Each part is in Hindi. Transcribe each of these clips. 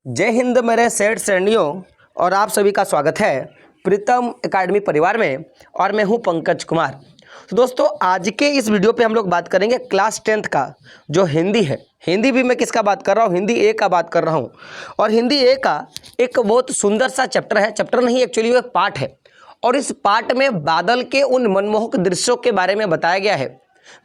जय हिंद मेरे सेठ श्रेणियों और आप सभी का स्वागत है प्रीतम एकेडमी परिवार में। और मैं हूं पंकज कुमार। तो दोस्तों आज के इस वीडियो पे हम लोग बात करेंगे क्लास 10th का जो हिंदी है। हिंदी भी मैं किसका बात कर रहा हूं, हिंदी ए का बात कर रहा हूं। और हिंदी ए का एक बहुत सुंदर सा चैप्टर है, चैप्टर नहीं एक्चुअली वो एक पार्ट है। और इस पार्ट में बादल के उन मनमोहक दृश्यों के बारे में बताया गया है।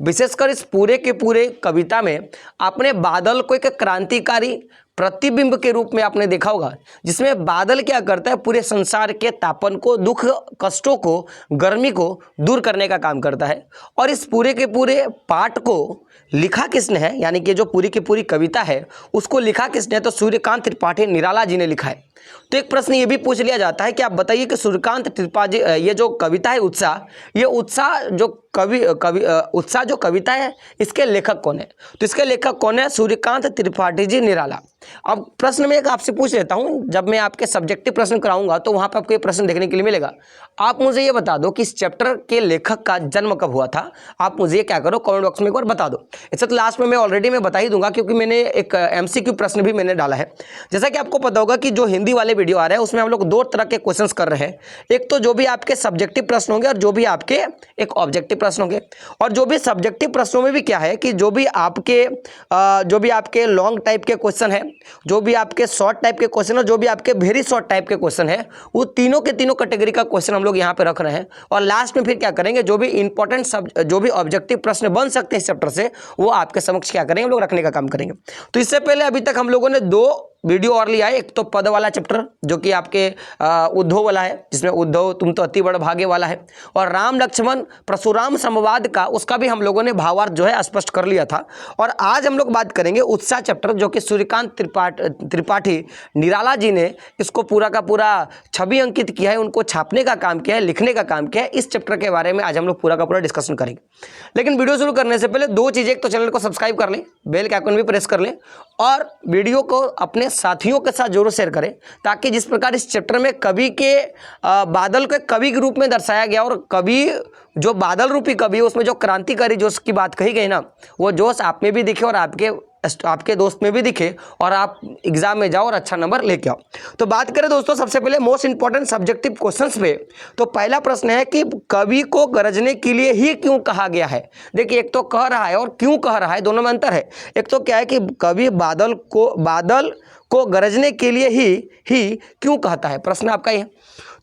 विशेषकर इस पूरे के पूरे कविता में आपने बादल को एक क्रांतिकारी प्रतिबिंब के रूप में आपने देखा होगा, जिसमें बादल क्या करता है, पूरे संसार के तापन को, दुख कष्टों को, गर्मी को दूर करने का काम करता है। और इस पूरे के पूरे पाठ को लिखा किसने है, यानी कि जो पूरी की पूरी कविता है उसको लिखा किसने है, तो सूर्यकांत त्रिपाठी निराला जी ने लिखा है। तो एक प्रश्न ये भी पूछ लिया जाता है कि आप बताइए कि सूर्यकांत त्रिपाठी ये जो कविता है उत्साह, ये उत्साह जो उत्साह जो कविता है इसके लेखक कौन है, तो इसके लेखक कौन है, सूर्यकांत त्रिपाठी जी निराला। अब प्रश्न में एक आपसे पूछ लेता हूं, जब मैं आपके सब्जेक्टिव प्रश्न कराऊंगा तो वहां पर आपको ये प्रश्न देखने के लिए मिलेगा। आप मुझे ये बता दो कि इस चैप्टर के लेखक का जन्म कब हुआ था। आप मुझे ये क्या करो, कमेंट बॉक्स में एक बार बता दो। इससे तो लास्ट में मैं ऑलरेडी बता ही दूंगा, क्योंकि मैंने एक MCQ प्रश्न भी मैंने डाला है। जैसा कि आपको पता होगा कि जो हिंदी वाले वीडियो आ रहे हैं उसमें हम लोग दो तरह के क्वेश्चंस कर रहे हैं। एक तो जो भी आपके सब्जेक्टिव प्रश्न होंगे और जो भी आपके एक ऑब्जेक्टिव प्रश्न होंगे। और जो भी सब्जेक्टिव प्रश्नों में भी क्या है कि जो भी आपके लॉन्ग टाइप के क्वेश्चन है, जो भी आपके शॉर्ट टाइप के क्वेश्चन है, जो भी आपके वेरी शॉर्ट टाइप के क्वेश्चन है, वो तीनों के तीनों कैटेगरी का क्वेश्चन हम लोग यहाँ पे रख रहे हैं। और लास्ट में फिर क्या करेंगे, जो भी इंपॉर्टेंट जो भी ऑब्जेक्टिव प्रश्न बन सकते हैं इस चैप्टर से, वो आपके समक्ष क्या करेंगे, हम लोग रखने का काम करेंगे। तो इससे पहले अभी तक हम लोगों ने दो वीडियो और लिया है। एक तो पद वाला चैप्टर जो कि आपके उद्धव वाला है, जिसमें उद्धव तुम तो अति बड़ भागे वाला है, और राम लक्ष्मण परशुराम संवाद का, उसका भी हम लोगों ने भावार्थ जो है स्पष्ट कर लिया था। और आज हम लोग बात करेंगे उत्साह चैप्टर, जो कि सूर्यकांत त्रिपाठी निराला जी ने इसको पूरा का पूरा छवि अंकित किया है, उनको छापने का काम किया है, लिखने का काम किया है। इस चैप्टर के बारे में आज हम लोग पूरा का पूरा डिस्कशन करेंगे। लेकिन वीडियो शुरू करने से पहले दो चीजें, एक तो चैनल को सब्सक्राइब कर लें, बेल के आइकन भी प्रेस कर लें, और वीडियो को अपने साथियों के साथ जरूर शेयर करें, ताकि जिस प्रकार इस चैप्टर में कवि के बादल को कवि के रूप में दर्शाया गया, और कवि जो बादल रूपी कवि है उसमें जो क्रांतिकारी जोश की बात कही गई ना, वो जोश आप में भी दिखे और आपके दोस्त में भी दिखे, और आप एग्जाम में जाओ और अच्छा नंबर लेके आओ। तो बात करें दोस्तों सबसे पहले मोस्ट इंपॉर्टेंट सब्जेक्टिव क्वेश्चंस पे। तो पहला प्रश्न है कि कवि को गरजने के लिए ही क्यों कहा गया है। देखिए, एक तो कह रहा है और क्यों कह रहा है, दोनों में अंतर है। एक तो क्या है कि कवि बादल को गरजने के लिए ही क्यों कहता है, प्रश्न आपका ये।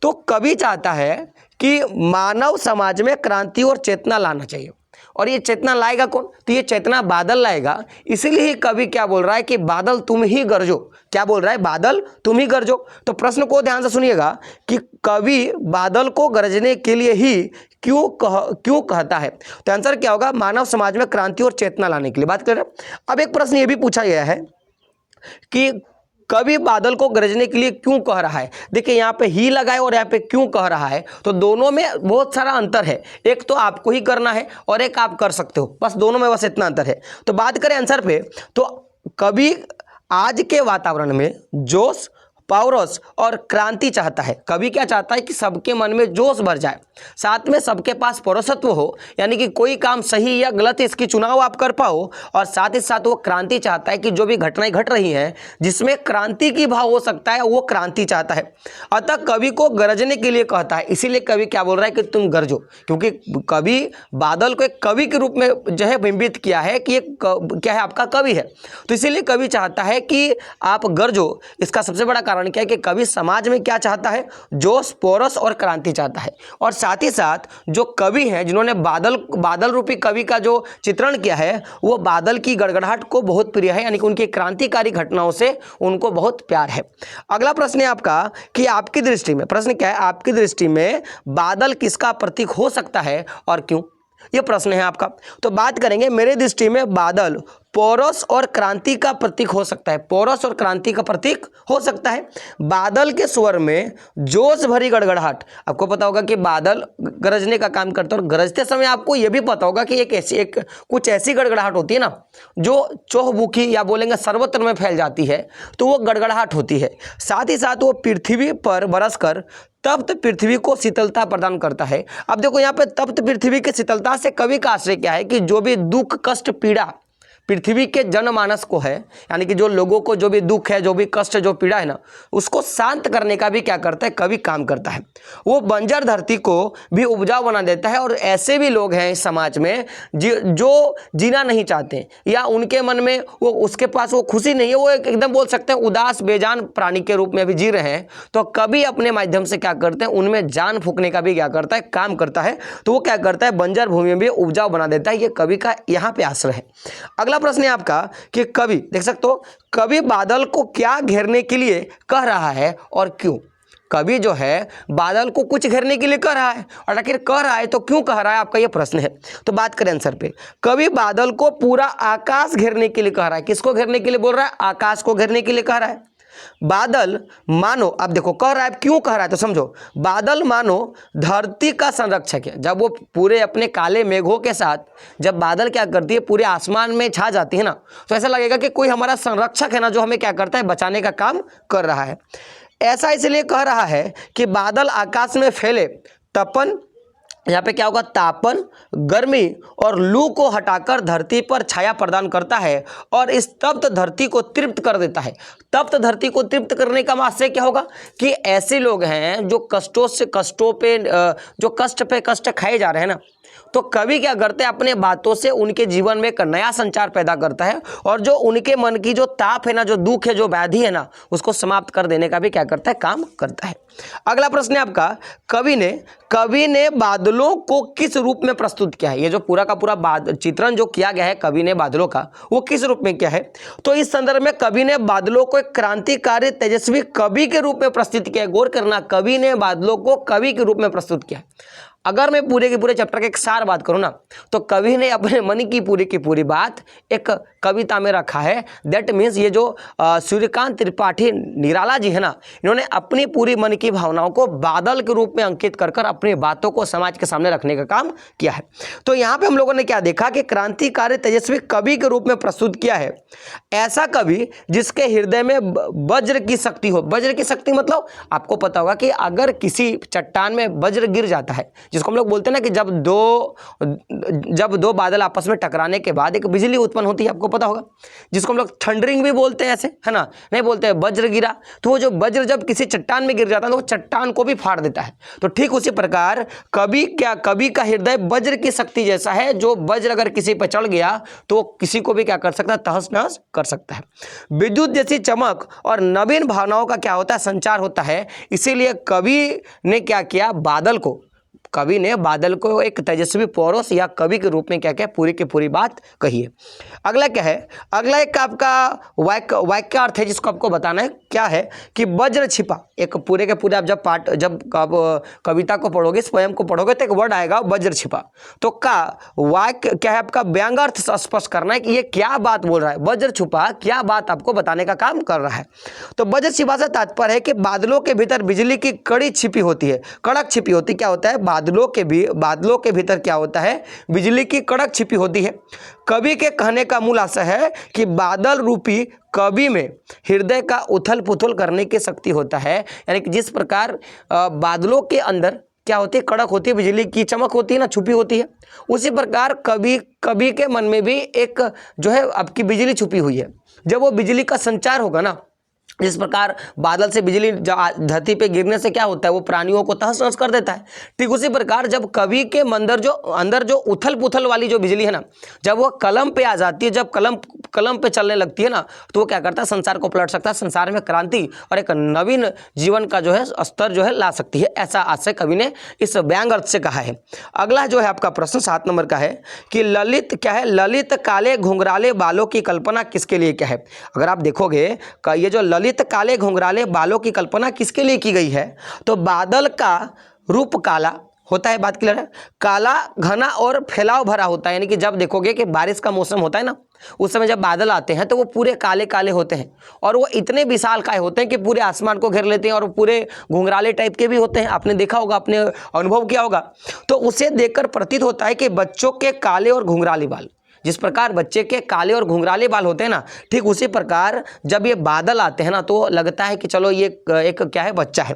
तो कवि चाहता है कि मानव समाज में क्रांति और चेतना लाना चाहिए, और ये चेतना लाएगा कौन, तो ये चेतना बादल लाएगा। इसीलिए ही कवि क्या बोल रहा है कि बादल तुम ही गरजो। क्या बोल रहा है, बादल तुम ही गरजो। तो प्रश्न को ध्यान से सुनिएगा कि कवि बादल को गरजने के लिए ही क्यों कहता है। तो आंसर क्या होगा, मानव समाज में क्रांति और चेतना लाने के लिए बात कर रहे हैं। अब एक प्रश्न ये भी पूछा गया है कि कवि बादल को गरजने के लिए क्यों कह रहा है। देखिए, यहाँ पे ही लगा है और यहाँ पे क्यों कह रहा है, तो दोनों में बहुत सारा अंतर है। एक तो आपको ही करना है और एक आप कर सकते हो, बस दोनों में बस इतना अंतर है। तो बात करें आंसर पे, तो कवि आज के वातावरण में जोश, पौरस और क्रांति चाहता है। कवि क्या चाहता है कि सबके मन में जोश भर जाए, साथ में सबके पास पौरसत्व हो, यानी कि कोई काम सही या गलत इसकी चुनाव आप कर पाओ, और साथ ही साथ वो क्रांति चाहता है कि जो भी घटनाएं घट रही हैं जिसमें क्रांति की भाव हो सकता है, वो क्रांति चाहता है। अतः कवि को गरजने के लिए कहता है। इसीलिए कवि क्या बोल रहा है कि तुम गरजो, क्योंकि कवि बादल को एक कवि के रूप में जो है बिंबित किया है कि एक क्या है, आपका कवि है। तो इसीलिए कवि चाहता है कि आप गरजो। इसका सबसे बड़ा कारण क्या है कि कवि समाज में क्या चाहता है, जोश, पोरस और क्रांति चाहता है। और साथ ही साथ जो कवि हैं जिन्होंने बादल रूपी कवि का जो चित्रण किया है, वो बादल की गड़गड़ाहट को बहुत प्रिय है, यानी कि उनकी क्रांतिकारी घटनाओं से उनको बहुत प्यार है। अगला प्रश्न है आपका कि आपकी दृष्टि में, प्रश्न क्या है, आपकी दृष्टि में बादल किसका प्रतीक हो सकता है और क्यों, ये प्रश्न है आपका। तो बात करेंगे, मेरे दृष्टि में बादल पोरस और क्रांति का प्रतीक हो सकता है। पोरस और क्रांति का प्रतीक हो सकता है। बादल के स्वर में जोश भरी गड़गड़ाहट, आपको पता होगा कि बादल गरजने का काम करता है, और गरजते समय आपको यह भी पता होगा कि कुछ ऐसी गड़गड़ाहट होती है ना, जो चौहमुखी या बोलेंगे सर्वत्र में फैल जाती है, तो वो गड़गड़ाहट होती है। साथ ही साथ वो पृथ्वी पर बरसकर तप्त पृथ्वी को शीतलता प्रदान करता है। अब देखो, यहाँ पे तप्त पृथ्वी की शीतलता से कवि का आशय क्या है कि जो भी दुख, कष्ट, पृथ्वी के जनमानस को है, यानी कि जो लोगों को जो भी दुख है, जो भी कष्ट, जो पीड़ा है ना, उसको शांत करने का भी क्या करता है, कवि काम करता है। वो बंजर धरती को भी उपजाऊ बना देता है। और ऐसे भी लोग हैं इस समाज में जो जीना नहीं चाहते, या उनके मन में वो, उसके पास वो खुशी नहीं है, वो एकदम बोल सकते हैं उदास बेजान प्राणी के रूप में भी जी रहे हैं, तो कवि अपने माध्यम से क्या करते हैं, उनमें जान फूंकने का भी क्या करता है, काम करता है। तो वो क्या करता है, बंजर भूमि में भी उपजाऊ बना देता है। ये कवि का यहाँ पे आश्रय है। अगला प्रश्न है आपका कि कवि, देख सकते हो, कवि बादल को क्या घेरने के लिए कह रहा है और क्यों। कवि जो है बादल को कुछ घेरने के लिए कह रहा है, और आखिर कह रहा है तो क्यों कह रहा है, आपका ये प्रश्न है। तो बात करें आंसर पे। कवि बादल को पूरा आकाश घेरने के लिए कह रहा है। किसको घेरने के लिए बोल रहा है, आकाश को घेरने के लिए कह रहा है। बादल मानो, अब देखो कह रहा है, क्यों कह रहा है तो समझो। बादल मानो धरती का संरक्षक है। जब वो पूरे अपने काले मेघों के साथ जब बादल क्या करती है, पूरे आसमान में छा जाती है ना, तो ऐसा लगेगा कि कोई हमारा संरक्षक है ना, जो हमें क्या करता है, बचाने का काम कर रहा है। ऐसा इसलिए कह रहा है कि बादल आकाश में फैले तपन, यहाँ पे क्या होगा, तापन, गर्मी और लू को हटाकर धरती पर छाया प्रदान करता है और इस तप्त धरती को तृप्त कर देता है। तप्त धरती को तृप्त करने का आशय क्या होगा कि ऐसे लोग हैं जो कष्टों पे जो कष्ट पे कष्ट खाए जा रहे हैं ना, तो कवि क्या करते हैं, अपने बातों से उनके जीवन में एक नया संचार पैदा करता है, और जो उनके मन की जो ताप है ना, जो दुख है, जो व्याधि है ना, उसको समाप्त कर देने का भी क्या करता है, काम करता है। अगला प्रश्न है आपका, कवि ने बादलों को किस रूप में प्रस्तुत किया है। ये जो पूरा का पूरा चित्रण जो किया गया है कवि ने बादलों का, वो किस रूप में किया है। तो इस संदर्भ में कवि ने बादलों को एक क्रांतिकारी तेजस्वी कवि के रूप में प्रस्तुत किया है। गौर करना, कवि ने बादलों को कवि के रूप में प्रस्तुत किया। अगर मैं पूरे के पूरे चैप्टर के एक सार बात करूं ना, तो कवि ने अपने मन की पूरी बात एक कविता में रखा है। दैट मीन्स ये जो सूर्यकांत त्रिपाठी निराला जी है ना, इन्होंने अपनी पूरी मन की भावनाओं को बादल के रूप में अंकित कर अपनी बातों को समाज के सामने रखने का काम किया है। तो यहाँ पे हम लोगों ने क्या देखा कि क्रांतिकारी तेजस्वी कवि के रूप में प्रस्तुत किया है। ऐसा कवि जिसके हृदय में वज्र की शक्ति हो। वज्र की शक्ति मतलब आपको पता होगा कि अगर किसी चट्टान में वज्र गिर जाता है, जिसको हम लोग बोलते हैं ना कि जब दो बादल आपस में टकराने के बाद एक बिजली उत्पन्न होती है, आपको पता होगा, जिसको हम लोग थंडरिंग भी बोलते हैं, ऐसे है ना, नहीं बोलते हैं वज्र गिरा। तो वो जो वज्र जब किसी चट्टान में गिर जाता है तो वो चट्टान को भी फाड़ देता है। तो ठीक उसी प्रकार कवि का हृदय वज्र की शक्ति जैसा है। जो वज्र अगर किसी पर चढ़ गया तो वो किसी को भी क्या कर सकता है, तहस नहस कर सकता है। विद्युत जैसी चमक और नवीन भावनाओं का क्या होता है, संचार होता है। इसीलिए कवि ने क्या किया, कवि ने बादल को एक तेजस्वी पौरुष या कवि के रूप में क्या क्या पूरी की पूरी बात कही है। अगला क्या है, अगला एक आपका वाक्य अर्थ है, जिसको आपको बताना है। क्या है कि वज्र छिपा, एक पूरे के पूरे आप जब कविता को पढ़ोगे, स्वयं को पढ़ोगे, तो एक वर्ड आएगा वज्र छिपा। तो का वाक्य क्या है, आपका व्यंग्यार्थ स्पष्ट करना है कि ये क्या बात बोल रहा है। वज्र छुपा क्या बात आपको बताने का काम कर रहा है। तो वज्र छिपा से तात्पर्य है कि बादलों के भीतर बिजली की कड़ी छिपी होती है, कड़क छिपी होती। क्या होता है, बादलों के भीतर क्या होता है, बिजली की कड़क छिपी होती है। कवि के कहने का मूल आशय है कि बादल रूपी कवि में हृदय का उथल पुथल करने की शक्ति होता है। यानी कि जिस प्रकार बादलों के अंदर क्या होती है, कड़क होती है, बिजली की चमक होती है ना, छुपी होती है, उसी प्रकार कवि के मन में भी एक जो है आपकी बिजली छुपी हुई है। जब वो बिजली का संचार होगा ना, जिस प्रकार बादल से बिजली धरती पे गिरने से क्या होता है, वो प्राणियों को तहस नहस कर देता है। ठीक उसी प्रकार जब कवि के अंदर जो उथल पुथल वाली जो बिजली है ना, जब वो कलम पे आ जाती है, जब कलम पे चलने लगती है ना, तो वो क्या करता है, संसार को पलट सकता है, संसार में क्रांति और एक नवीन जीवन का जो है स्तर जो है ला सकती है। ऐसा आशय कवि ने इस व्यंग अर्थ से कहा है। अगला जो है आपका प्रश्न 7 नंबर का है कि ललित क्या है, ललित काले घुंघराले बालों की कल्पना किसके लिए क्या है। अगर आप देखोगे ये जो ललित काले घुंघराले बालों की कल्पना किसके लिए की गई है, तो बादल का रूप काला होता है, बात क्लियर है, काला घना और फैलाव भरा होता है। यानी कि जब देखोगे कि बारिश का मौसम होता है ना, उस समय जब बादल आते हैं तो वो पूरे काले काले होते हैं और वो इतने विशालकाय होते हैं कि पूरे आसमान को घेर लेते हैं और पूरे घुंघराले टाइप के भी होते हैं। आपने देखा होगा, आपने अनुभव किया होगा। तो उसे देखकर प्रतीत होता है कि बच्चों के काले और घुंघराले बाल, जिस प्रकार बच्चे के काले और घुंघराले बाल होते हैं ना, ठीक उसी प्रकार जब ये बादल आते हैं ना तो लगता है कि चलो ये एक क्या है, बच्चा है।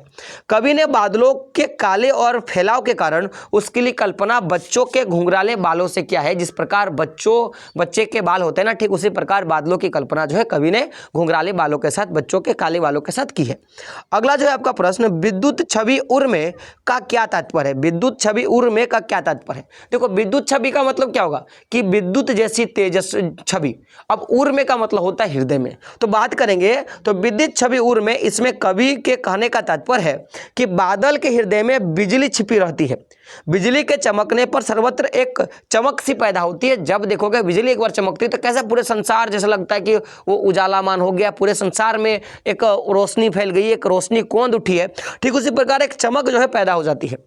कवि ने बादलों के काले और फैलाव के कारण उसके लिए कल्पना बच्चों के घुंघराले बालों से किया है। जिस प्रकार बच्चे के बाल होते हैं ना, ठीक उसी प्रकार बादलों की कल्पना जो है कवि ने घुंघराले बालों के साथ, बच्चों के काले बालों के साथ की है। अगला जो है आपका प्रश्न, विद्युत छवि उर्मे का क्या तात्पर्य है? विद्युत छवि उर्मे का क्या तात्पर्य है? देखो विद्युत छवि का मतलब क्या होगा कि विद्युत जैसी तेजस छवि। अब उर्मे का मतलब होता है हृदय में। तो बात करेंगे तो विद्युत छवि उर्मे, इसमें कवि के कहने का तात्पर्य है कि बादल के हृदय में बिजली छिपी रहती है। बिजली के चमकने पर सर्वत्र एक चमक सी पैदा होती है। जब देखोगे बिजली एक बार चमकती है तो कैसा पूरे संसार जैसा लगता है कि वो उजालामान हो गया, पूरे संसार में एक रोशनी फैल गई, एक रोशनी कौंध उठी है। ठीक उसी प्रकार एक चमक जो है पैदा हो जाती है।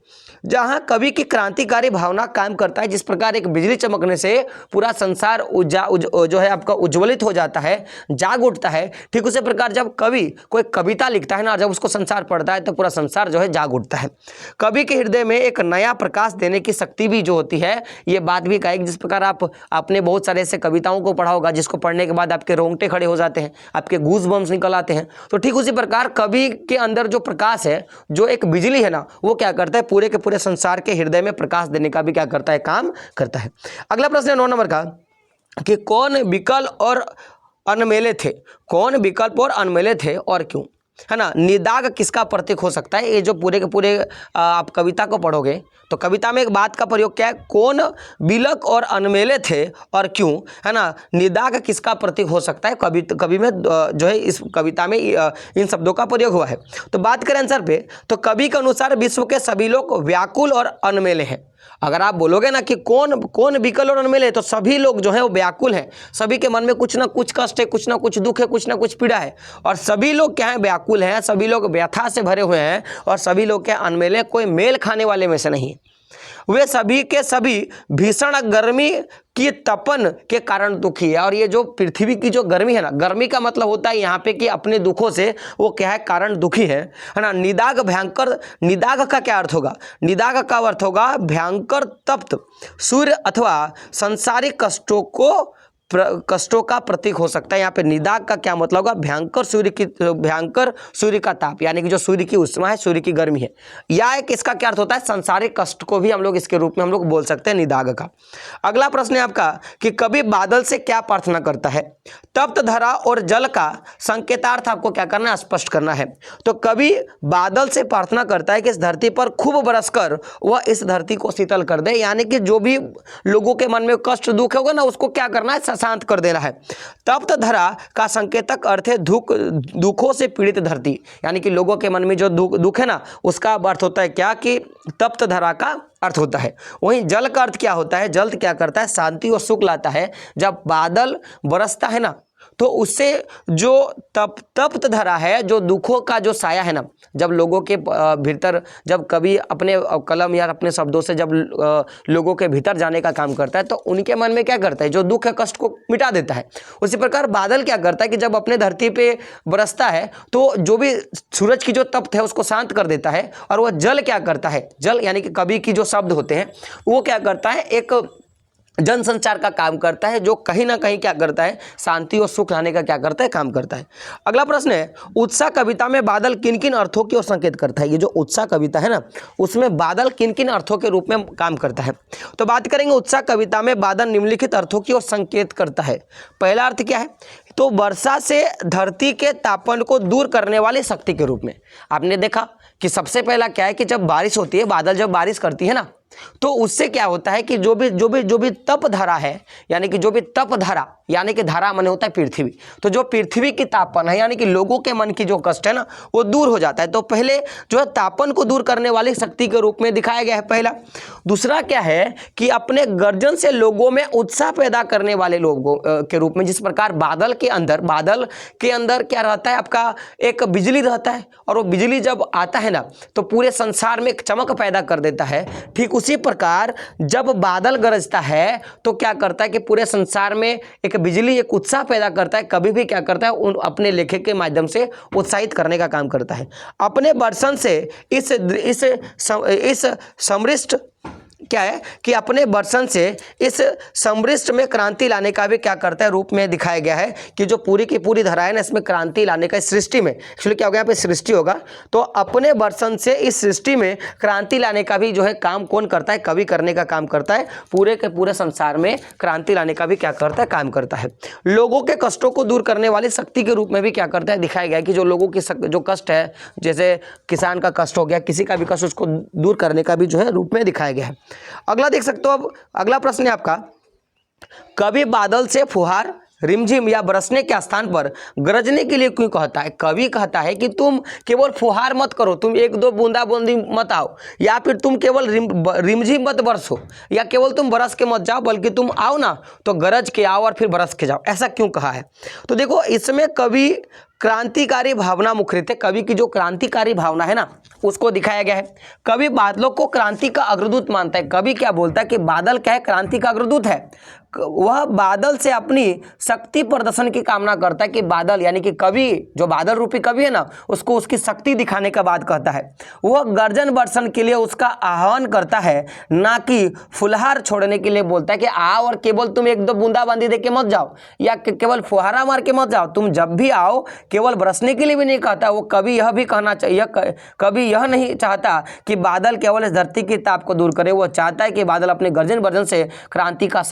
जहां कवि की क्रांतिकारी भावना काम करता है, जिस प्रकार एक बिजली चमकने से पूरा संसार जो है आपका उज्ज्वलित हो जाता है, जाग उठता है। ठीक उसी प्रकार जब कवि कोई कविता लिखता है ना, जब उसको संसार पढ़ता है तो पूरा संसार जो है जाग उठता है। कवि के हृदय में एक नया प्रकाश देने की शक्ति भी जो होती है, ये बात भी कहेगी। जिस प्रकार आपने बहुत सारे ऐसे कविताओं को पढ़ा होगा जिसको पढ़ने के बाद आपके रोंगटे खड़े हो जाते हैं, आपके गूज बम्स निकल आते हैं। तो ठीक उसी प्रकार कवि के अंदर जो प्रकाश है, जो एक बिजली है ना, वो क्या करता है, पूरे के पूरे संसार के हृदय में प्रकाश देने का भी क्या करता है, काम करता है। अगला प्रश्न है 9 नंबर का कि कौन विकल्प और अनमेले थे? कौन विकल्प और अनमेले थे और क्यों? है ना। निदाग किसका प्रतीक हो सकता है? ये जो पूरे के पूरे आप कविता को पढ़ोगे तो कविता में एक बात का प्रयोग क्या है, कौन बिलक और अनमेले थे और क्यों, है ना। निदाग किसका प्रतीक हो सकता है? कवि में जो है इस कविता में इन शब्दों का प्रयोग हुआ है। तो बात करें आंसर पे, तो कवि के अनुसार विश्व के सभी लोग व्याकुल और अनमेले हैं। अगर आप बोलोगे ना कि कौन विकल और अनमेले, तो सभी लोग जो है वो व्याकुल हैं। सभी के मन में कुछ ना कुछ कष्ट है, कुछ ना कुछ दुख है, कुछ ना कुछ पीड़ा है। और सभी लोग क्या है, व्याकुल हैं। सभी लोग व्यथा से भरे हुए हैं और सभी लोग क्या अनमेले, कोई मेल खाने वाले में से नहीं। वे सभी के सभी भीषण गर्मी की तपन के कारण दुखी है। और ये जो पृथ्वी की जो गर्मी है ना, गर्मी का मतलब होता है यहाँ पे कि अपने दुखों से वो क्या है, कारण दुखी है ना। निदाग भयंकर, निदाग का क्या अर्थ होगा? निदाग का अर्थ होगा भयंकर तप्त सूर्य अथवा संसारिक कष्टों का प्रतीक हो सकता है। यहाँ पे निदाग का क्या मतलब होगा? भयंकर सूर्य का ताप, यानी कि जो सूर्य की उष्मा है, सूर्य की गर्मी है। या एक इसका क्या अर्थ होता है, संसारिक कष्ट को भी हम लोग इसके रूप में हम लोग बोल सकते हैं निदाग का। अगला प्रश्न है आपका कि कवि बादल से क्या प्रार्थना करता है? तप्त धरा और जल का संकेतार्थ आपको क्या करना है, स्पष्ट करना है। तो कवि बादल से प्रार्थना करता है कि इस धरती पर खूब बरसकर वह इस धरती को शीतल कर दे, यानी कि जो भी लोगों के मन में कष्ट दुख होगा ना, उसको क्या करना है, शांत कर देना है। तप्त धरा का संकेतक अर्थ है दुखों से पीड़ित धरती, यानी कि लोगों के मन में जो दुख है ना, उसका अर्थ होता है क्या, कि तप्त धरा का अर्थ होता है। वहीं जल का अर्थ क्या होता है? जल क्या करता है, शांति और सुख लाता है। जब बादल बरसता है ना, तो उससे जो तप्त धरा है, जो दुखों का जो साया है ना, जब लोगों के भीतर, जब कभी अपने कलम या अपने शब्दों से जब लोगों के भीतर जाने का काम करता है, तो उनके मन में क्या करता है, जो दुख है, कष्ट को मिटा देता है। उसी प्रकार बादल क्या करता है कि जब अपने धरती पे बरसता है तो जो भी सूरज की जो तप्त है उसको शांत कर देता है। और वह जल क्या करता है, जल यानी कि कवि की जो शब्द होते हैं, वो क्या करता है, एक जन संचार का काम करता है, जो कहीं ना कहीं क्या करता है, शांति और सुख लाने का क्या करता है, काम करता है। अगला प्रश्न है, उत्साह कविता में बादल किन किन अर्थों की ओर संकेत करता है? ये जो उत्साह कविता है ना, उसमें बादल किन किन अर्थों के रूप में काम करता है? तो बात करेंगे, उत्साह कविता में बादल निम्नलिखित अर्थों की ओर संकेत करता है। पहला अर्थ क्या है? तो वर्षा से धरती के तापमान को दूर करने वाली शक्ति के रूप में। आपने देखा कि सबसे पहला क्या है कि जब बारिश होती है, बादल जब बारिश करती है ना, तो उससे क्या होता है कि जो भी तप धरा है, यानी कि जो भी तप धरा, यानी कि धारा माने होता है पृथ्वी, तो जो पृथ्वी की तापन है, यानी कि लोगों के मन की जो कष्ट है ना, वो दूर हो जाता है। तो पहले जो है तापन को दूर करने वाली शक्ति के रूप में दिखाया गया है, पहला। दूसरा क्या है कि अपने गर्जन से लोगों में उत्साह पैदा करने वाले लोगों के रूप में। जिस प्रकार बादल के अंदर क्या रहता है, आपका एक बिजली रहता है, और वो बिजली जब आता है ना, तो पूरे संसार में एक चमक पैदा कर देता है। ठीक उसी प्रकार जब बादल गरजता है तो क्या करता है कि पूरे संसार में एक बिजली, एक उत्साह पैदा करता है। कभी भी क्या करता है, अपने लेखे के माध्यम से उत्साहित करने का काम करता है। अपने वर्षन से इस समृष्ट क्या है कि अपने वर्षन से इस समृष्ट में क्रांति लाने का भी क्या करता है रूप में दिखाया गया है कि जो पूरी की पूरी धारा है ना इसमें क्रांति लाने का, इस सृष्टि में एक्चुअली क्या होगा यहाँ पे सृष्टि होगा, तो अपने वर्षन से इस सृष्टि में क्रांति लाने का भी जो है काम कौन करता है, कवि करने का काम करता है। पूरे के पूरे संसार में क्रांति लाने का भी क्या करता है, काम करता है। लोगों के कष्टों को दूर करने वाली शक्ति के रूप में भी क्या करता है, दिखाया गया है कि जो लोगों की जो कष्ट है, जैसे किसान का कष्ट हो गया, किसी का भी कष्ट, उसको दूर करने का भी जो है रूप में दिखाया गया है। अगला देख सकते हो, अब अगला प्रश्न है आपका, कवि बादल से फुहार, रिमझिम या बरसने के स्थान पर गरजने के लिए क्यों कहता है। कवि कहता है कि तुम केवल फुहार मत करो, तुम एक दो बूंदा बूंदी मत आओ, या फिर तुम केवल रिमझिम मत बरसो, या केवल तुम बरस के मत जाओ, बल्कि तुम आओ ना तो गरज के आओ और फिर बरस के जाओ। ऐसा क्यों कहा है? तो देखो इसमें कवि क्रांतिकारी भावना मुखरित है। कवि की जो क्रांतिकारी भावना है ना उसको दिखाया गया है। कवि बादलों को क्रांति का अग्रदूत मानता है। कवि क्या बोलता है कि बादल क्या है, क्रांति का अग्रदूत है। वह बादल से अपनी शक्ति प्रदर्शन की कामना करता है कि बादल यानी कि कवि, जो बादल रूपी कवि है ना, उसको उसकी शक्ति दिखाने का बात कहता है। वह गर्जन बर्षण के लिए उसका आह्वान करता है, ना कि फुलहार छोड़ने के लिए बोलता है कि आओ और केवल तुम एक दो बूंदाबांदी दे के मत जाओ, या केवल फुहारा मार के मत जाओ, तुम जब भी आओ केवल बरसने के लिए भी नहीं कहता। वो कवि यह भी कहना चाहिए, कवि यह नहीं चाहता कि बादल केवल इस धरती की ताप को दूर करे, वो चाहता है कि बादल अपने गर्जन बर्जन से क्रांति का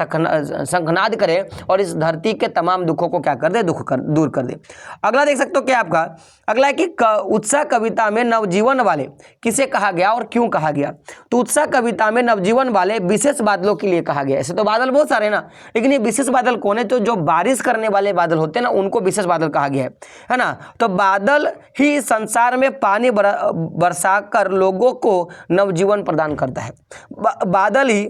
शंखनाद करे और इस धरती के तमाम दुखों को क्या कर दे, दूर कर दे। अगला देख सकते हो क्या आपका, अगला है कि उत्साह कविता में नवजीवन वाले किसे कहा गया और क्यों कहा गया। तो उत्साह कविता में नवजीवन वाले विशेष बादलों के लिए कहा गया। ऐसे तो बादल बहुत सारे ना, लेकिन ये विशेष बादल कौन है, तो जो बारिश करने वाले बादल होते हैं ना उनको विशेष बादल कहा गया है ना। तो बादल ही संसार में पानी बरसा कर लोगों को नवजीवन प्रदान करता है। बादल ही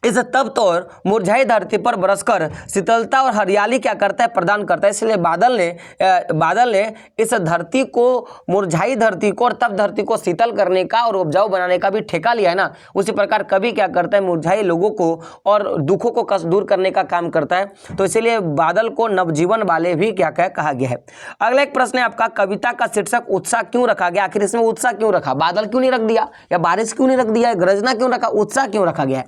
इस तप्त और मुरझाई धरती पर बरसकर शीतलता और हरियाली क्या करता है, प्रदान करता है। इसलिए बादल ने इस धरती को, मुरझाई धरती को और तप्त धरती को शीतल करने का और उपजाऊ बनाने का भी ठेका लिया है ना। उसी प्रकार कवि क्या करता है, मुरझाई लोगों को और दुखों को कष्ट दूर करने का काम करता है। तो इसीलिए बादल को नवजीवन वाले भी क्या कहा गया है। अगला एक प्रश्न है आपका, कविता का शीर्षक उत्साह क्यों रखा गया। आखिर इसमें उत्साह क्यों रखा, बादल क्यों नहीं रख दिया, या बारिश क्यों नहीं रख दिया, गरजना क्यों रखा, उत्साह क्यों रखा गया है।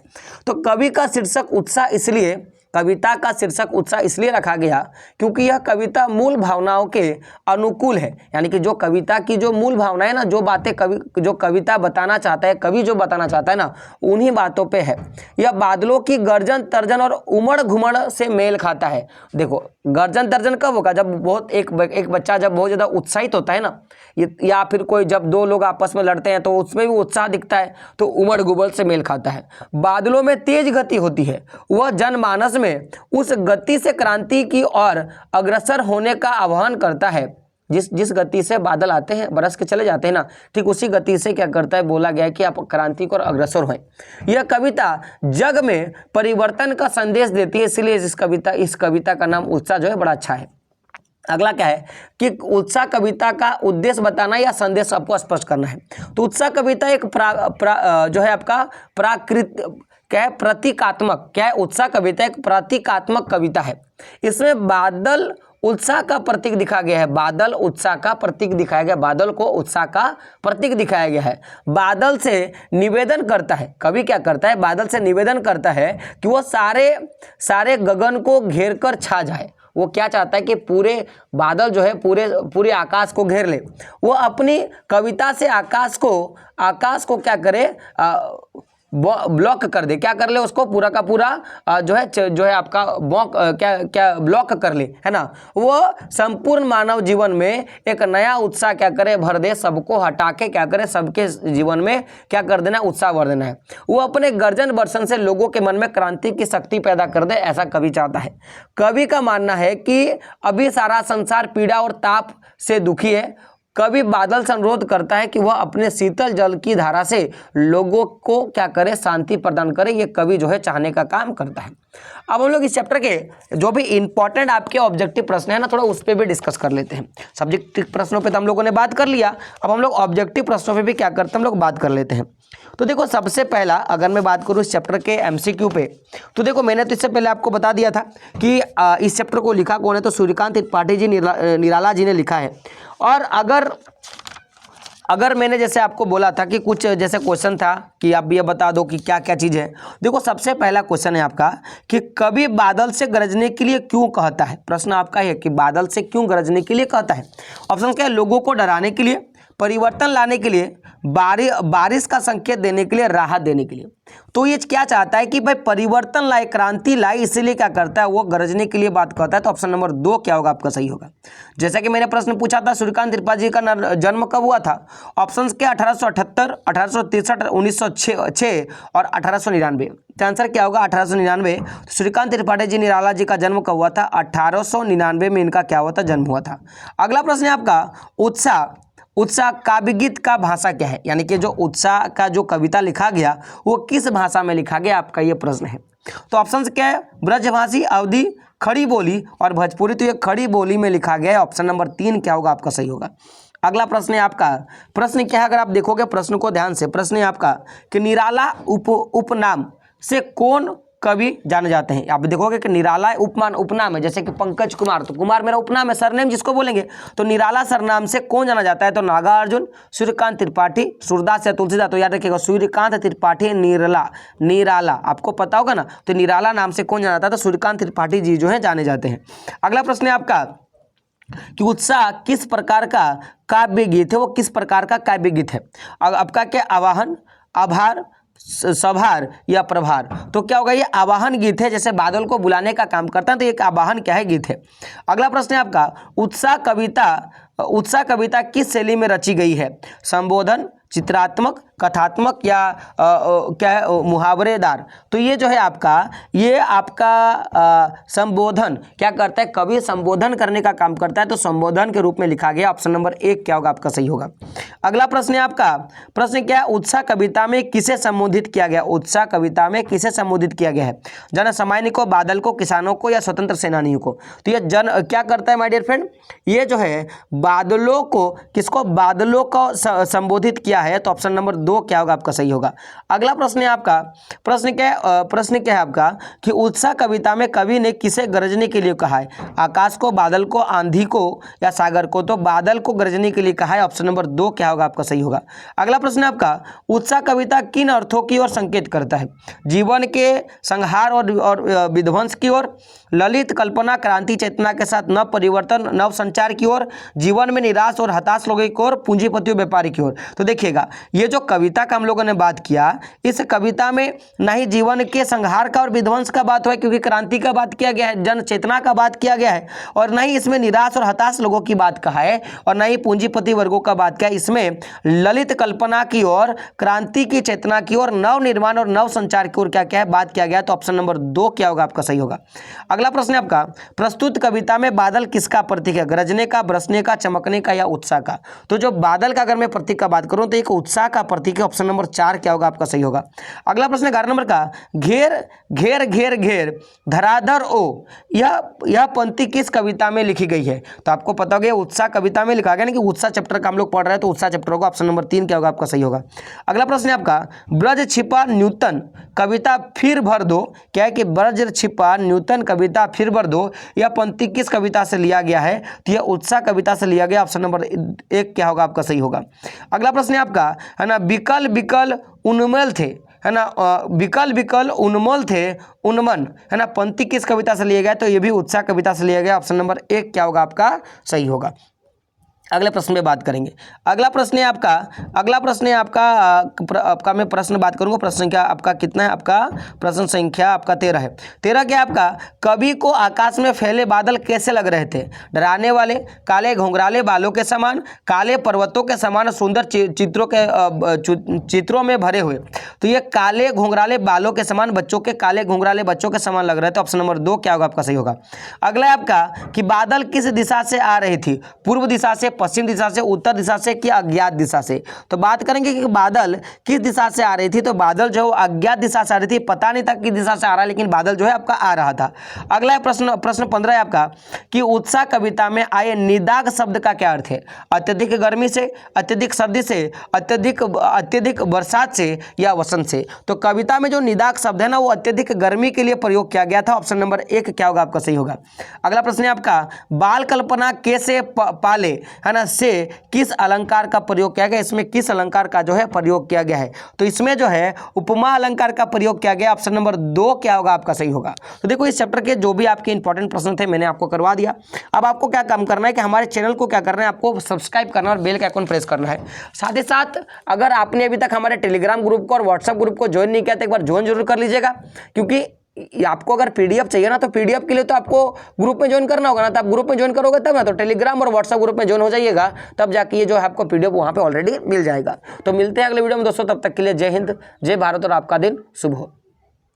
तो कवि का शीर्षक उत्साह इसलिए, कविता का शीर्षक उत्साह इसलिए रखा गया क्योंकि यह कविता मूल भावनाओं के अनुकूल है। यानी कि जो कविता की जो मूल भावना है ना, जो बातें जो कविता बताना चाहता है, कवि जो बताना चाहता है ना, उन्हीं बातों पे है। यह बादलों की गर्जन तर्जन और उमड़ घुमड़ से मेल खाता है। देखो गर्जन तर्जन कब होगा, जब बहुत एक बच्चा जब बहुत ज़्यादा उत्साहित होता है ना, या फिर कोई जब दो लोग आपस में लड़ते हैं तो उसमें भी उत्साह दिखता है, तो उमड़ घुमड़ से मेल खाता है। बादलों में तेज गति होती है, वह जनमानस में उस गति से क्रांति की ओर अग्रसर होने का आह्वान करता है। जिस गति से बादल आते हैं, बरस के चले जाते हैं ना, ठीक उसी गति से क्या करता है, बोला गया है कि आप क्रांति को रग्रसर हों। यह कविता जग में परिवर्तन का संदेश देती है, इसलिए इस कविता का नाम उत्साह जो है बड़ा अच्छा है। अगला क्या है कि उत्साह कविता का उद्देश्य बताना या संदेश आपको स्पष्ट करना है। तो उत्साह कविता एक जो है आपका प्रतीकात्मक क्या है, उत्साह कविता एक प्रतीकात्मक कविता है। इसमें बादल उत्साह का प्रतीक दिखाया गया है, बादल उत्साह का प्रतीक दिखाया गया, बादल को उत्साह का प्रतीक दिखाया गया है। बादल से निवेदन करता है, कवि क्या करता है, बादल से निवेदन करता है कि वह सारे गगन को घेर कर छा जाए। वो क्या चाहता है कि पूरे बादल जो है पूरे आकाश को घेर ले। वो अपनी कविता से आकाश को क्या करे, ब्लॉक कर दे, क्या कर ले, उसको पूरा का पूरा जो है आपका ब्लॉक कर ले, है ना। वो संपूर्ण मानव जीवन में एक नया उत्साह क्या करे, भर दे, सबको हटा के क्या करे, सबके जीवन में क्या कर देना, उत्साह भर देना है। वो अपने गर्जन बर्षण से लोगों के मन में क्रांति की शक्ति पैदा कर दे, ऐसा कवि चाहता है। कवि का मानना है कि अभी सारा संसार पीड़ा और ताप से दुखी है। कवि बादल से अनुरोध करता है कि वह अपने शीतल जल की धारा से लोगों को क्या करे, शांति प्रदान करे। ये कवि जो है चाहने का काम करता है। अब हम लोग इस चैप्टर के जो भी इंपॉर्टेंट आपके ऑब्जेक्टिव प्रश्न है ना, थोड़ा उस पर भी डिस्कस कर लेते हैं। सब्जेक्टिव प्रश्नों पे तो हम लोगों ने बात कर लिया, अब हम लोग ऑब्जेक्टिव प्रश्नों पे भी क्या करते हैं, हम लोग बात कर लेते हैं। तो देखो सबसे पहला अगर मैं बात करूँ इस चैप्टर के MCQ पे, तो देखो मैंने तो इससे पहले आपको बता दिया था कि इस चैप्टर को लिखा कौन है, तो सूर्यकांत त्रिपाठी जी निराला जी ने लिखा है। और अगर अगर मैंने जैसे आपको बोला था कि कुछ जैसे क्वेश्चन था कि आप ये बता दो कि क्या क्या चीज़ है। देखो सबसे पहला क्वेश्चन है आपका कि कवि बादल से गरजने के लिए क्यों कहता है। प्रश्न आपका है कि बादल से क्यों गरजने के लिए कहता है। ऑप्शन क्या है, लोगों को डराने के लिए, परिवर्तन लाने के लिए, बारिश का संकेत देने के लिए, राहत देने के लिए। तो ये क्या चाहता है कि भाई परिवर्तन लाए, क्रांति लाए, इसीलिए क्या करता है वो गरजने के लिए बात करता है। तो ऑप्शन नंबर 2 क्या होगा आपका सही होगा। जैसा कि मैंने प्रश्न पूछा था सूर्यकांत त्रिपाठी जी का जन्म कब हुआ था। ऑप्शन क्या 1878, 1863, 1906 और 1899। तो आंसर क्या होगा 1899। सूर्यकांत त्रिपाठी जी निराला जी का जन्म कब हुआ था, 1899 में इनका क्या हुआ था, जन्म हुआ था। अगला प्रश्न है आपका उत्साह काव्य गीत का भाषा क्या है, यानी कि जो उत्साह का जो कविता लिखा गया वो किस भाषा में लिखा गया, आपका ये प्रश्न है। तो ऑप्शन क्या है, ब्रजभाषी, अवधी, खड़ी बोली और भोजपुरी। तो ये खड़ी बोली में लिखा गया है। ऑप्शन नंबर 3 क्या होगा आपका सही होगा। अगला प्रश्न है आपका, प्रश्न क्या है अगर आप देखोगे प्रश्न को ध्यान से, प्रश्न है आपका कि निराला उपनाम से कौन कवि जाने जाते हैं। आप देखोगे कि निराला उपनाम है, जैसे कि पंकज कुमार, तो कुमार मेरा उपनाम है, सरनेम जिसको बोलेंगे। तो निराला सरनाम से कौन जाना जाता है, तो नागार्जुन, सूर्यकांत त्रिपाठी, सूरदास या तुलसीदास। तो याद रखिएगा सूर्यकांत त्रिपाठी निराला आपको पता होगा ना। तो निराला नाम से कौन जाना जाता है, तो सूर्यकांत त्रिपाठी जी जो है जाने जाते हैं। अगला प्रश्न है आपका कि उत्साह किस प्रकार का काव्य गीत है, वो किस प्रकार का काव्य गीत है। आपका क्या, आवाहन, आभार, सभार या प्रभार। तो क्या होगा, ये आवाहन गीत है, जैसे बादल को बुलाने का काम करता है, तो एक आवाहन क्या है, गीत है। अगला प्रश्न है आपका उत्साह कविता किस शैली में रची गई है। संबोधन, चित्रात्मक, कथात्मक या क्या है मुहावरेदार। तो ये जो है आपका संबोधन क्या करता है, कवि संबोधन करने का काम करता है, तो संबोधन के रूप में लिखा गया। ऑप्शन नंबर 1 क्या होगा आपका सही होगा। अगला प्रश्न है आपका, प्रश्न क्या है, उत्साह कविता में किसे संबोधित किया गया। उत्साह कविता में किसे संबोधित किया गया है, जन सामान्य को, बादल को, किसानों को या स्वतंत्र सेनानियों को। तो ये क्या करता है माय डियर फ्रेंड, ये जो है बादलों को संबोधित किया है। तो ऑप्शन नंबर 2 क्या होगा आपका सही होगा। अगला प्रश्न है आपका, प्रश्न क्या है आपका कि उत्साह कविता में कवि ने किसे गरजने के लिए कहा है। आकाश को, बादल को, आंधी को या सागर को। तो बादल को गरजने के लिए कहा है। ऑप्शन नंबर 2 क्या होगा आपका सही होगा। अगला प्रश्न है आपका, उत्साह कविता किन अर्थों की ओर संकेत करता है। जीवन के संहार और विध्वंस की ओर, ललित कल्पना, क्रांति चेतना के साथ नव परिवर्तन, नव संचार की ओर, जीवन में निराश और हताश लोगों की ओर, पूंजीपतियों व्यापारी की ओर। तो देखिएगा ये जो कविता का हम लोगों ने बात किया, इस कविता में ना ही जीवन के संहार का और विध्वंस का बात हुआ, क्योंकि क्रांति का बात किया गया है, जन चेतना का बात किया गया है, और ना ही इसमें निराश और हताश लोगों की बात कहा है, और ना ही पूंजीपति वर्गों का बात किया। इसमें ललित कल्पना की ओर, क्रांति की चेतना की ओर, नव निर्माण और नव संचार की ओर क्या है बात किया गया। तो ऑप्शन नंबर 2 क्या होगा आपका सही होगा। अगला प्रश्न है आपका, प्रस्तुत कविता में बादल किसका प्रतीक है। गरजने का, बरसने का, चमकने का या उत्साह का। तो जो बादल का अगर मैं प्रतीक का बात करूं तो एक उत्साह का प्रतीक है। ऑप्शन नंबर 4 क्या होगा आपका सही होगा। अगला प्रश्न 11 नंबर का, घेर घेर घेर घेर धराधर ओ, यह पंक्ति किस कविता में लिखी गई है। तो आपको पता होगा उत्साह कविता में लिखा गया ना, कि उत्साह चैप्टर का हम लोग पढ़ रहे हैं, तो उत्साह चैप्टर होगा। ऑप्शन नंबर 3 क्या होगा आपका सही होगा। अगला प्रश्न है आपका, ब्रज छिपा न्यूतन कविता फिर भर दो। क्या है कि ब्रज छिपा न्यूतन कविता फिर भर दो, यह पंक्ति किस कविता से लिया गया है। तो यह उत्साह कविता से लिया गया। ऑप्शन नंबर 1 क्या होगा आपका सही होगा। अगला प्रश्न है आपका, है ना, बिकल बिकल उन्मल थे, है ना, बिकल बिकल उन्मल थे उन्मन, है ना, पंक्ति किस कविता से लिया गया। तो यह भी उत्साह कविता से लिया गया। ऑप्शन नंबर 1 क्या होगा आपका सही होगा। अगले प्रश्न में बात करेंगे। अगला प्रश्न है आपका मैं प्रश्न बात करूंगा। प्रश्न संख्या आपका कितना है, आपका प्रश्न संख्या आपका 13 है। 13 क्या आपका, कवि को आकाश में फैले बादल कैसे लग रहे थे। डराने वाले, काले घुंघराले बालों के समान, काले पर्वतों के समान, सुंदर चित्रों में भरे हुए। तो ये काले घुंघराले बालों के समान, बच्चों के काले घुंघराले बच्चों के समान लग रहे थे। ऑप्शन नंबर 2 क्या होगा आपका सही होगा। अगला है आपका कि बादल किस दिशा से आ रही थी। पूर्व दिशा से, पश्चिम दिशा से, उत्तर दिशा से कि अज्ञात दिशा से। तो बात करेंगे कि बादल किस दिशा से आ रही थी। तो बादल जो अज्ञात दिशा से आ रही थी, पता नहीं था किस दिशा से आ रहा है, लेकिन बादल जो है आपका आ रहा था। अगला प्रश्न 15 है आपका कि उत्साह कविता में आए निदाग शब्द का क्या अर्थ है। अत्यधिक गर्मी से, अत्यधिक सर्दी से, अत्यधिक बरसात से या वसंत से। तो कविता में जो निदाग शब्द है ना, वो अत्यधिक गर्मी के लिए प्रयोग किया गया था। ऑप्शन नंबर 1 क्या होगा आपका सही होगा। अगला प्रश्न है आपका, बाल कल्पना कैसे पाले, है ना, से किस अलंकार का प्रयोग किया गया, इसमें किस अलंकार का जो है प्रयोग किया गया है, तो इसमें जो है उपमा अलंकार का प्रयोग किया गया। ऑप्शन नंबर 2 क्या होगा आपका सही होगा। तो देखो इस चैप्टर के जो भी आपके इंपॉर्टेंट प्रश्न थे मैंने आपको करवा दिया। अब आपको क्या काम करना है कि हमारे चैनल को क्या करना है, आपको सब्सक्राइब करना और बेल का आइकन प्रेस करना है। साथ ही साथ अगर आपने अभी तक हमारे टेलीग्राम ग्रुप को और व्हाट्सएप ग्रुप को ज्वाइन नहीं किया तो एक बार ज्वाइन जरूर कर लीजिएगा, क्योंकि आपको अगर पीडीएफ चाहिए ना तो पीडीएफ के लिए तो आपको ग्रुप में ज्वाइन करना होगा ना, तो आप ग्रुप में ज्वाइन करोगे तब ना, तो टेलीग्राम और व्हाट्सएप ग्रुप में ज्वाइन हो जाइएगा, तब जाके ये जो है आपको पीडीएफ वहां पे ऑलरेडी मिल जाएगा। तो मिलते हैं अगले वीडियो में दोस्तों, तब तक के लिए जय हिंद, जय भारत और आपका दिन शुभ हो।